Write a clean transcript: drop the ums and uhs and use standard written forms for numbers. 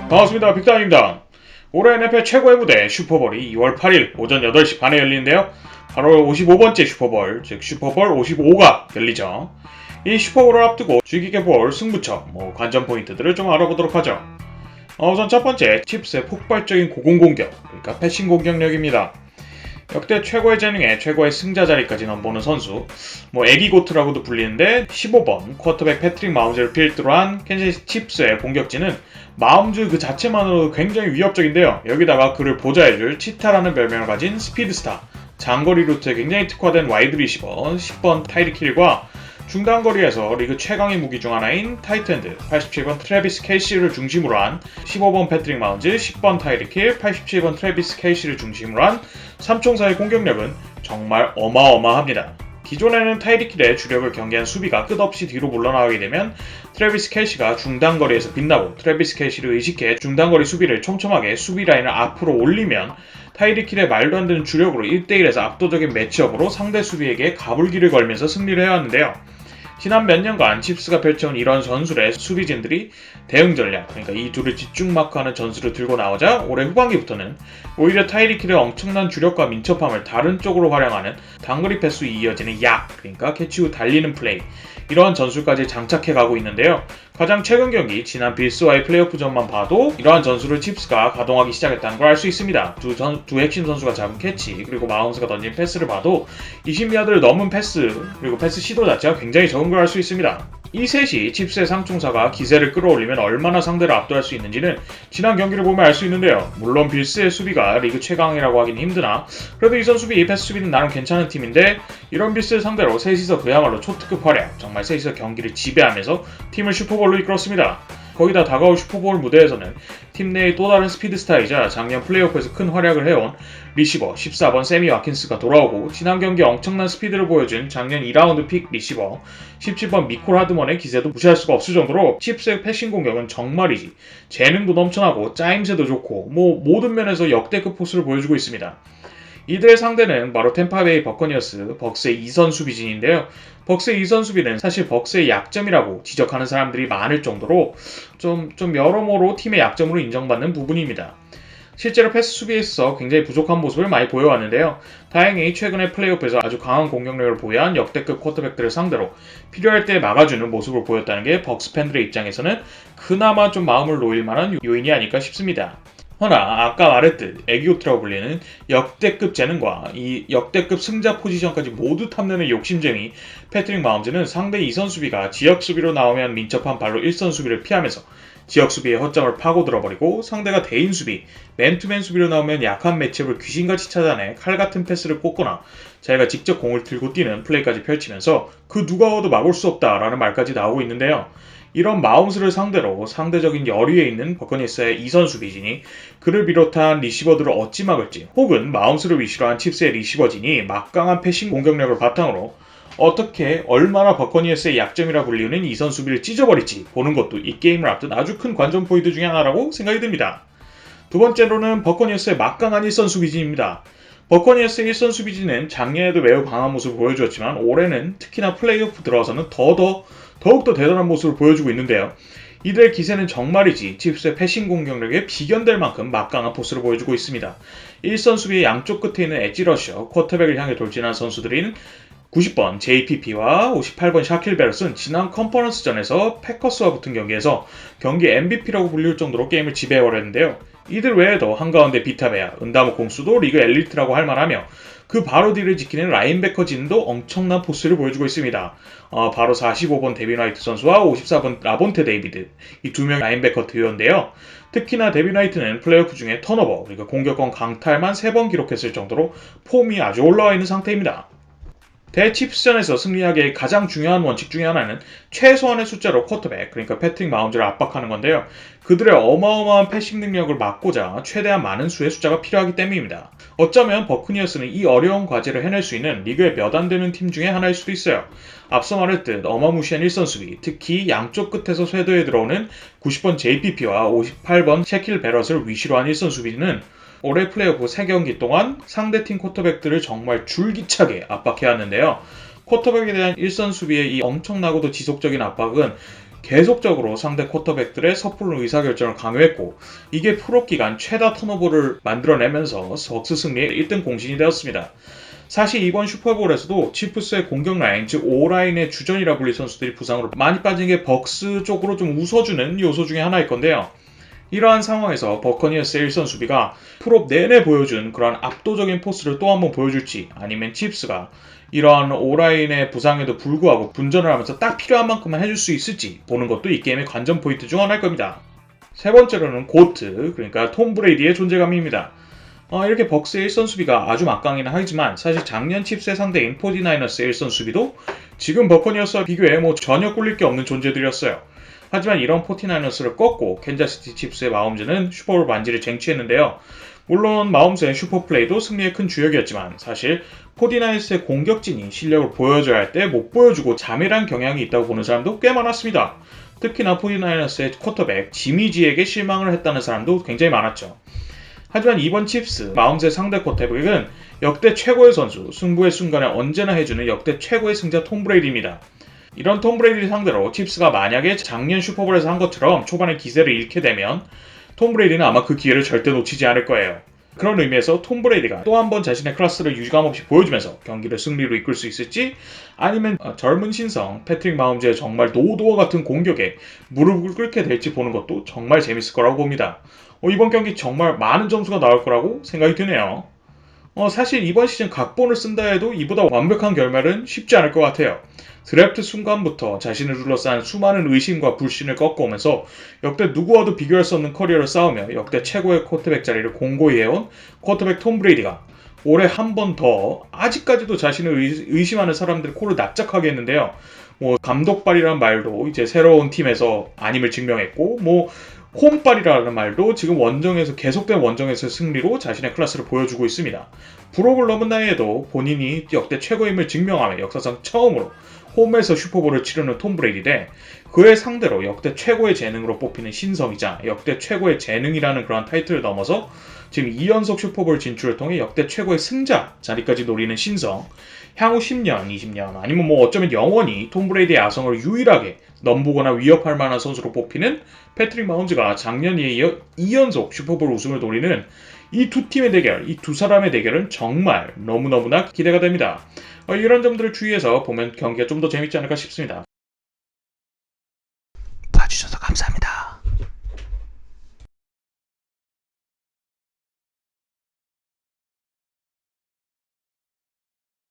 반갑습니다. 빅다입니다. 올해 NFL 최고의 무대 슈퍼볼이 2월 8일 오전 8시 반에 열리는데요. 바로 55번째 슈퍼볼, 즉 슈퍼볼 55가 열리죠. 이 슈퍼볼을 앞두고 주의 깊게 볼 승부처, 관전 포인트들을 좀 알아보도록 하죠. 우선 첫 번째, 칩스의 폭발적인 고공공격, 그러니까 패싱 공격력입니다. 역대 최고의 재능에 최고의 승자 자리까지 넘보는 선수, 애기고트라고도 불리는데 15번 쿼터백 패트릭 마홈즈를 필두로 한 캔자스 칩스의 공격진은 마홈즈 그 자체만으로도 굉장히 위협적인데요. 여기다가 그를 보좌해줄 치타라는 별명을 가진 스피드스타, 장거리 루트에 굉장히 특화된 와이드 리시버 10번 타이리ክ 힐과 중단거리에서 리그 최강의 무기 중 하나인 타이트엔드 87번 트래비스 케이시를 중심으로 한 15번 패트릭 마홈즈, 10번 타이리ክ 힐, 87번 트래비스 케이시를 중심으로 한 삼총사의 공격력은 정말 어마어마합니다. 기존에는 타이리ክ 힐의 주력을 경계한 수비가 끝없이 뒤로 물러나가게 되면 트래비스 케이시가 중단거리에서 빛나고 트래비스 케이시를 의식해 중단거리 수비를 촘촘하게 수비 라인을 앞으로 올리면 타이리ክ 힐의 말도 안 되는 주력으로 1대1에서 압도적인 매치업으로 상대 수비에게 가불기를 걸면서 승리를 해왔는데요. 지난 몇 년간 칩스가 펼쳐온 이런 전술에 수비진들이 대응 전략, 그러니까 이 둘을 집중 마크하는 전술을 들고 나오자 올해 후반기부터는 오히려 타이리ክ 힐의 엄청난 주력과 민첩함을 다른 쪽으로 활용하는 단거리 패스 이어지는 약, 그러니까 캐치 후 달리는 플레이, 이러한 전술까지 장착해가고 있는데요. 가장 최근 경기 지난 빌스와의 플레이오프전만 봐도 이러한 전술을 칩스가 가동하기 시작했다는 걸 알 수 있습니다. 두 핵심 선수가 잡은 캐치, 그리고 마홈스가 던진 패스를 봐도 20야드를 넘은 패스, 그리고 패스 시도 자체가 굉장히 적은 걸 알 수 있습니다. 이 셋이 칩스의 상총사가 기세를 끌어올리면 얼마나 상대를 압도할 수 있는지는 지난 경기를 보면 알 수 있는데요. 물론 빌스의 수비가 리그 최강이라고 하긴 힘드나 그래도 이 선수비, 패스 수비는 나름 괜찮은 팀인데 이런 빌스를 상대로 셋이서 그야말로 초특급 활약, 정말 셋이서 경기를 지배하면서 팀을 슈퍼볼로 이끌었습니다. 거기다 다가올 슈퍼볼 무대에서는 팀 내의 또 다른 스피드스타이자 작년 플레이오프에서 큰 활약을 해온 리시버 14번 세미 와킨스가 돌아오고 지난 경기 엄청난 스피드를 보여준 작년 2라운드 픽 리시버 17번 미콜 하드먼의 기세도 무시할 수가 없을 정도로 칩스의 패싱 공격은 정말이지 재능도 넘쳐나고 짜임새도 좋고 모든 면에서 역대급 포스를 보여주고 있습니다. 이들의 상대는 바로 템파베이 버커니어스, 벅스의 2선 수비진인데요. 벅스의 2선 수비는 사실 벅스의 약점이라고 지적하는 사람들이 많을 정도로 좀 여러모로 팀의 약점으로 인정받는 부분입니다. 실제로 패스 수비에서 굉장히 부족한 모습을 많이 보여왔는데요. 다행히 최근에 플레이오프에서 아주 강한 공격력을 보유한 역대급 쿼터백들을 상대로 필요할 때 막아주는 모습을 보였다는 게 벅스 팬들의 입장에서는 그나마 좀 마음을 놓일 만한 요인이 아닐까 싶습니다. 허나 아까 말했듯 애기고트라고 불리는 역대급 재능과 이 역대급 승자 포지션까지 모두 탐내는 욕심쟁이 패트릭 마홈즈는 상대 2선 수비가 지역 수비로 나오면 민첩한 발로 1선 수비를 피하면서 지역 수비의 허점을 파고들어버리고 상대가 대인 수비, 맨투맨 수비로 나오면 약한 매치업을 귀신같이 찾아내 칼같은 패스를 꽂거나 자기가 직접 공을 들고 뛰는 플레이까지 펼치면서 그 누가 와도 막을 수 없다라는 말까지 나오고 있는데요. 이런 마홈스를 상대로 상대적인 열위에 있는 버커니어스의 2선 수비진이 그를 비롯한 리시버들을 어찌 막을지, 혹은 마홈스를 위시로 한 칩스의 리시버진이 막강한 패싱 공격력을 바탕으로 어떻게 얼마나 버커니어스의 약점이라 불리는 2선 수비를 찢어버릴지 보는 것도 이 게임을 앞둔 아주 큰 관전 포인트 중에 하나라고 생각이 듭니다. 두 번째로는 버커니어스의 막강한 1선 수비진입니다. 버커니어스의 1선 수비진은 작년에도 매우 강한 모습을 보여주었지만 올해는 특히나 플레이오프 들어와서는 더욱더 대단한 모습을 보여주고 있는데요. 이들의 기세는 정말이지 칩스의 패싱 공격력에 비견될 만큼 막강한 포스를 보여주고 있습니다. 1선 수비의 양쪽 끝에 있는 엣지 러셔, 쿼터백을 향해 돌진한 선수들인 90번 JPP와 58번 샤킬 베럿은 지난 컨퍼런스전에서 패커스와 붙은 경기에서 경기 MVP라고 불릴 정도로 게임을 지배해버렸는데요. 이들 외에도 한가운데 비타베아, 은다모 공수도 리그 엘리트라고 할 만하며 그 바로 뒤를 지키는 라인베커 진도 엄청난 포스를 보여주고 있습니다. 바로 45번 데빈 화이트 선수와 54번 라본테 데이비드, 이 두 명 라인베커 듀오인데요. 특히나 데빈 화이트는 플레이오프 중에 턴오버, 그러니까 공격권 강탈만 3번 기록했을 정도로 폼이 아주 올라와 있는 상태입니다. 대칩스전에서 승리하기에 의 가장 중요한 원칙 중에 하나는 최소한의 숫자로 쿼터백, 그러니까 패트릭 마홈즈를 압박하는 건데요. 그들의 어마어마한 패싱 능력을 막고자 최대한 많은 수의 숫자가 필요하기 때문입니다. 어쩌면 버크니어스는 이 어려운 과제를 해낼 수 있는 리그의 몇 안 되는 팀 중에 하나일 수도 있어요. 앞서 말했듯 어마무시한 1선 수비, 특히 양쪽 끝에서 쇄도에 들어오는 90번 JPP와 58번 샤킬 베럿을 위시로 한 1선 수비는 올해 플레이오프 3경기 동안 상대팀 쿼터백들을 정말 줄기차게 압박해왔는데요. 쿼터백에 대한 1선 수비의 이 엄청나고도 지속적인 압박은 계속적으로 상대 쿼터백들의 섣부른 의사결정을 강요했고 이게 프로 기간 최다 턴오버를 만들어내면서 벅스 승리의 1등 공신이 되었습니다. 사실 이번 슈퍼볼에서도 치프스의 공격 라인, 즉 O라인의 주전이라 불릴 선수들이 부상으로 많이 빠진 게 벅스 쪽으로 좀 웃어주는 요소 중에 하나일 건데요. 이러한 상황에서 버커니어스의 일선 수비가 풀업 내내 보여준 그런 압도적인 포스를 또 한번 보여줄지, 아니면 칩스가 이러한 오라인의 부상에도 불구하고 분전을 하면서 딱 필요한 만큼만 해줄 수 있을지 보는 것도 이 게임의 관전 포인트 중 하나일 겁니다. 세 번째로는 고트, 그러니까 톰 브레이디의 존재감입니다. 이렇게 벅스의 일선 수비가 아주 막강이긴 하지만 사실 작년 칩스의 상대인 49ers의 일선 수비도 지금 버커니어스와 비교해 전혀 꿀릴 게 없는 존재들이었어요. 하지만 이런 49ers를 꺾고 캔자스시티 칩스의 마홈즈는 슈퍼볼 반지를 쟁취했는데요. 물론 마홈즈의 슈퍼플레이도 승리의 큰 주역이었지만 사실 49ers의 공격진이 실력을 보여줘야 할 때 못 보여주고 자멸한 경향이 있다고 보는 사람도 꽤 많았습니다. 특히나 49ers의 쿼터백 지미지에게 실망을 했다는 사람도 굉장히 많았죠. 하지만 이번 칩스 마홈즈의 상대 쿼터백은 역대 최고의 선수, 승부의 순간에 언제나 해주는 역대 최고의 승자 톰 브레이디입니다. 이런 톰 브레이디를 상대로 칩스가 만약에 작년 슈퍼볼에서 한 것처럼 초반에 기세를 잃게 되면 톰 브레이디는 아마 그 기회를 절대 놓치지 않을 거예요. 그런 의미에서 톰 브레이디가 또 한 번 자신의 클래스를 유감없이 보여주면서 경기를 승리로 이끌 수 있을지, 아니면 젊은 신성 패트릭 마홈즈의 정말 노도어 같은 공격에 무릎을 꿇게 될지 보는 것도 정말 재밌을 거라고 봅니다. 이번 경기 정말 많은 점수가 나올 거라고 생각이 드네요. 사실 이번 시즌 각본을 쓴다 해도 이보다 완벽한 결말은 쉽지 않을 것 같아요. 드래프트 순간부터 자신을 둘러싼 수많은 의심과 불신을 꺾어오면서 역대 누구와도 비교할 수 없는 커리어를 쌓으며 역대 최고의 쿼터백 자리를 공고히 해온 쿼터백 톰 브레이디가 올해 한 번 더 아직까지도 자신을 의심하는 사람들의 코를 납작하게 했는데요. 감독발이란 말도 이제 새로운 팀에서 아님을 증명했고, 홈발이라는 말도 지금 원정에서 계속된 원정에서의 승리로 자신의 클래스를 보여주고 있습니다. 부록을 넘은 나이에도 본인이 역대 최고임을 증명하며 역사상 처음으로 홈에서 슈퍼볼을 치르는 톰 브레이디인데, 그의 상대로 역대 최고의 재능으로 뽑히는 신성이자 역대 최고의 재능이라는 그런 타이틀을 넘어서 지금 2연속 슈퍼볼 진출을 통해 역대 최고의 승자 자리까지 노리는 신성, 향후 10년, 20년 아니면 어쩌면 영원히 톰 브레이디의 아성을 유일하게 넘보거나 위협할 만한 선수로 뽑히는 패트릭 마홈즈가 작년에 이어 2연속 슈퍼볼 우승을 노리는 이 두 팀의 대결, 이 두 사람의 대결은 정말 너무너무나 기대가 됩니다. 이런 점들을 주의해서 보면 경기가 좀 더 재밌지 않을까 싶습니다.